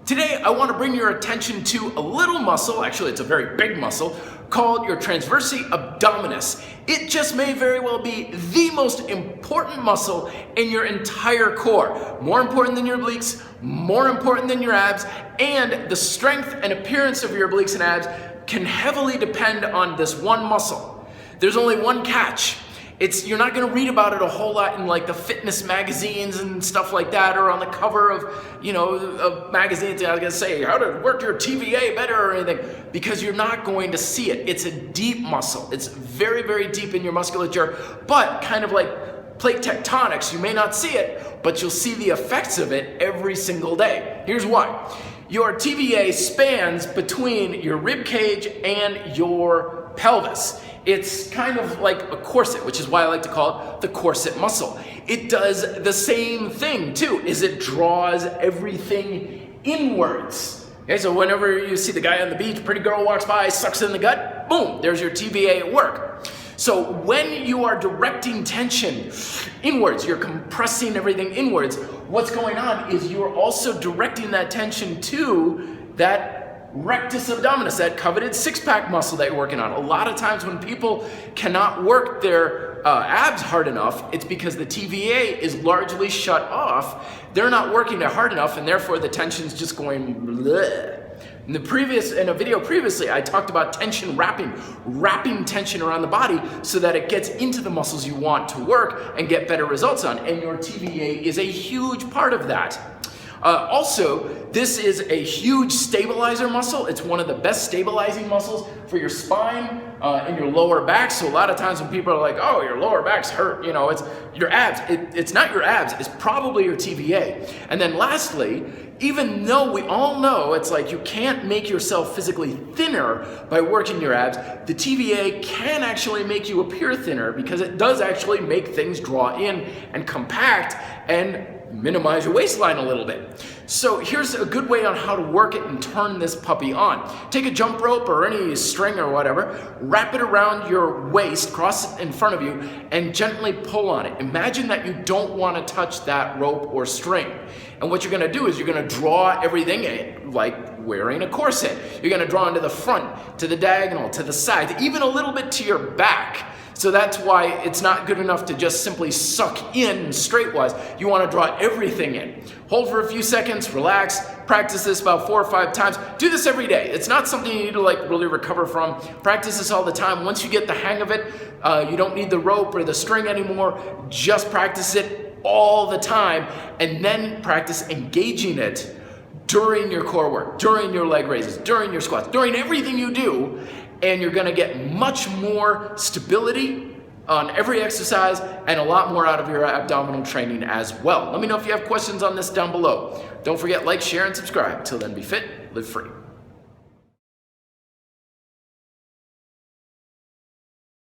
Today, I want to bring your attention to a little muscle, actually it's a very big muscle, called your transverse abdominis. It just may very well be the most important muscle in your entire core. More important than your obliques, more important than your abs, and the strength and appearance of your obliques and abs can heavily depend on this one muscle. There's only one catch. You're not going to read about it a whole lot in like the fitness magazines and stuff like that, or on the cover of, of magazines. I was going to say how to work your TVA better or anything, because you're not going to see it. It's a deep muscle. It's very, very deep in your musculature, but kind of like plate tectonics. You may not see it, but you'll see the effects of it every single day. Here's why. Your TVA spans between your rib cage and your pelvis. It's kind of like a corset, which is why I like to call it the corset muscle. It does the same thing too, is it draws everything inwards. Okay, so whenever you see the guy on the beach, pretty girl walks by, sucks in the gut, boom, there's your TVA at work. So when you are directing tension inwards, you're compressing everything inwards, what's going on is you're also directing that tension to that rectus abdominis, that coveted six-pack muscle that you're working on. A lot of times when people cannot work their abs hard enough, it's because the TVA is largely shut off. They're not working it hard enough, and therefore the tension's just going bleh. In a video previously, I talked about tension wrapping tension around the body so that it gets into the muscles you want to work and get better results on, and your TVA is a huge part of that. Also, this is a huge stabilizer muscle. It's one of the best stabilizing muscles for your spine and your lower back. So a lot of times when people are like, oh, your lower back's hurt, it's your abs. It's not your abs, it's probably your TVA. And then lastly, even though we all know it's like you can't make yourself physically thinner by working your abs, the TVA can actually make you appear thinner because it does actually make things draw in and compact and minimize your waistline a little bit. So here's a good way on how to work it and turn this puppy on. Take a jump rope or any string or whatever, wrap it around your waist, cross it in front of you, and gently pull on it. Imagine that you don't want to touch that rope or string. And what you're going to do is you're going to draw everything in, like wearing a corset. You're going to draw into the front, to the diagonal, to the side, even a little bit to your back. So that's why it's not good enough to just simply suck in straight-wise. You want to draw everything in. Hold for a few seconds, relax, practice this about 4 or 5 times. Do this every day. It's not something you need to like really recover from. Practice this all the time. Once you get the hang of it, you don't need the rope or the string anymore. Just practice it all the time, and then practice engaging it during your core work, during your leg raises, during your squats, during everything you do, and you're gonna get much more stability on every exercise and a lot more out of your abdominal training as well. Let me know if you have questions on this down below. Don't forget, like, share, and subscribe. Till then, be fit, live free.